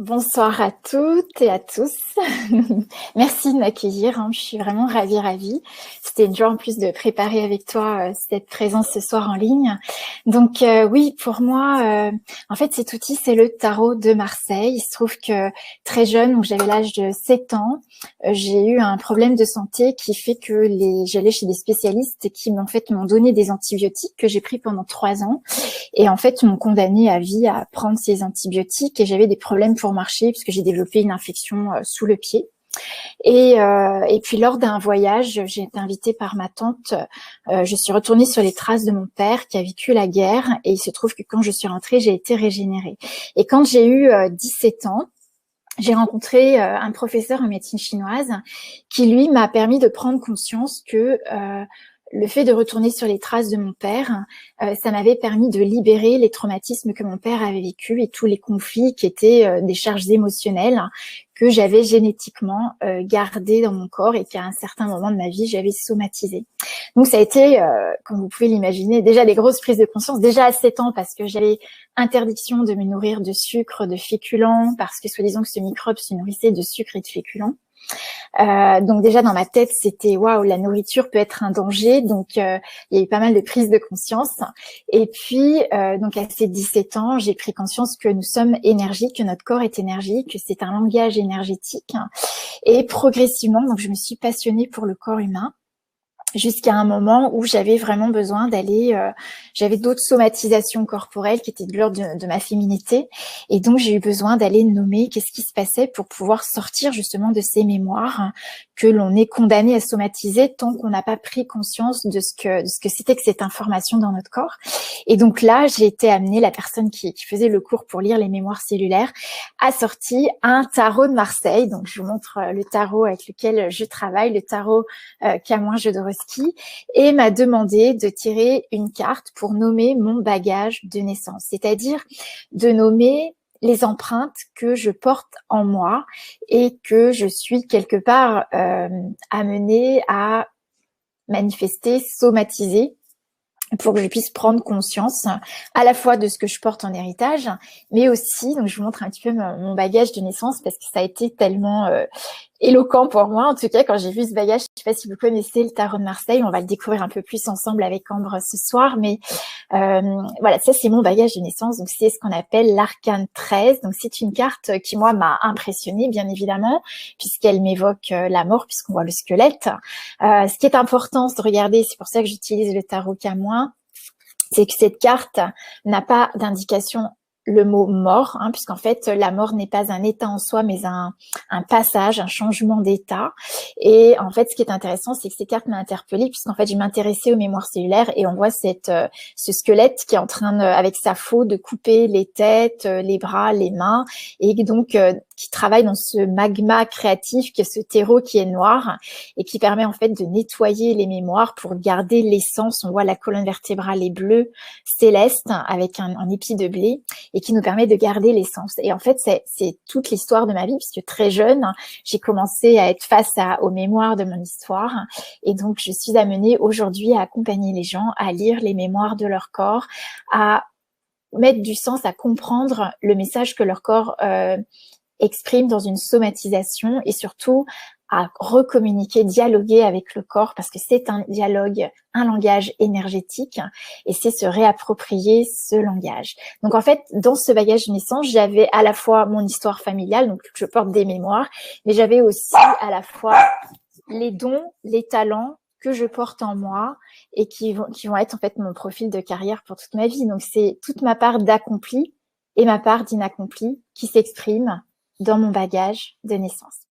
Bonsoir à toutes et à tous. Merci de m'accueillir, hein. Je suis vraiment ravie. C'était une joie en plus de préparer avec toi cette présence ce soir en ligne. Donc oui, pour moi, en fait, cet outil, c'est le tarot de Marseille. Il se trouve que très jeune, donc j'avais l'âge de 7 ans, j'ai eu un problème de santé qui fait que j'allais chez des spécialistes qui m'ont donné des antibiotiques que j'ai pris pendant 3 ans. Et en fait, m'ont condamnée à vie à prendre ces antibiotiques et j'avais des problèmes pour marcher puisque j'ai développé une infection sous le pied. Et puis lors d'un voyage, j'ai été invitée par ma tante. Je suis retournée sur les traces de mon père qui a vécu la guerre et il se trouve que quand je suis rentrée, j'ai été régénérée. Et quand j'ai eu 17 ans, j'ai rencontré un professeur en médecine chinoise qui, lui, m'a permis de prendre conscience que le fait de retourner sur les traces de mon père, ça m'avait permis de libérer les traumatismes que mon père avait vécus et tous les conflits qui étaient des charges émotionnelles que j'avais génétiquement gardées dans mon corps et qu'à un certain moment de ma vie, j'avais somatisé. Donc ça a été, comme vous pouvez l'imaginer, déjà des grosses prises de conscience, déjà à 7 ans parce que j'avais interdiction de me nourrir de sucre, de féculents, parce que soi-disant que ce microbe se nourrissait de sucre et de féculents. Donc déjà dans ma tête c'était waouh, la nourriture peut être un danger, donc il y a eu pas mal de prises de conscience. Et puis donc à ces 17 ans j'ai pris conscience que nous sommes énergie, que notre corps est énergie, que c'est un langage énergétique. Et progressivement donc je me suis passionnée pour le corps humain jusqu'à un moment où j'avais vraiment besoin d'aller, j'avais d'autres somatisations corporelles qui étaient de l'ordre de ma féminité, et donc j'ai eu besoin d'aller nommer qu'est-ce qui se passait pour pouvoir sortir justement de ces mémoires que l'on est condamné à somatiser tant qu'on n'a pas pris conscience de ce que c'était que cette information dans notre corps. Et donc là, j'ai été amenée, la personne qui faisait le cours pour lire les mémoires cellulaires, a sorti un tarot de Marseille. Donc je vous montre le tarot avec lequel je travaille, le tarot Camoin Jodorowsky, et m'a demandé de tirer une carte pour nommer mon bagage de naissance, c'est-à-dire de nommer les empreintes que je porte en moi et que je suis quelque part amenée à manifester, somatiser, pour que je puisse prendre conscience à la fois de ce que je porte en héritage, mais aussi, donc je vous montre un petit peu mon bagage de naissance parce que ça a été tellement éloquent pour moi. En tout cas, quand j'ai vu ce bagage, je ne sais pas si vous connaissez le tarot de Marseille, on va le découvrir un peu plus ensemble avec Ambre ce soir, mais voilà, ça c'est mon bagage de naissance, donc c'est ce qu'on appelle l'arcane 13. Donc c'est une carte qui moi m'a impressionnée bien évidemment, puisqu'elle m'évoque la mort, puisqu'on voit le squelette. Ce qui est important de regarder, c'est pour ça que j'utilise le tarot Camoin, c'est que cette carte n'a pas d'indication le mot mort, hein, puisqu'en fait la mort n'est pas un état en soi, mais un passage, un changement d'état. Et en fait, ce qui est intéressant, c'est que ces cartes m'ont interpellée, puisqu'en fait, je m'intéressais aux mémoires cellulaires et on voit ce squelette qui est en train avec sa faux de couper les têtes, les bras, les mains, et donc qui travaille dans ce magma créatif, qui est ce terreau qui est noir et qui permet en fait de nettoyer les mémoires pour garder l'essence. On voit la colonne vertébrale est bleue, céleste, avec un épi de blé, et qui nous permet de garder l'essence. Et en fait, c'est toute l'histoire de ma vie, puisque très jeune, j'ai commencé à être face aux mémoires de mon histoire. Et donc, je suis amenée aujourd'hui à accompagner les gens à lire les mémoires de leur corps, à mettre du sens, à comprendre le message que leur corps exprime dans une somatisation, et surtout à recommuniquer, dialoguer avec le corps, parce que c'est un dialogue, un langage énergétique, et c'est se réapproprier ce langage. Donc en fait, dans ce bagage de naissance, j'avais à la fois mon histoire familiale, donc je porte des mémoires, mais j'avais aussi à la fois les dons, les talents que je porte en moi et qui vont être en fait mon profil de carrière pour toute ma vie. Donc c'est toute ma part d'accompli et ma part d'inaccompli qui s'exprime dans mon bagage de naissance.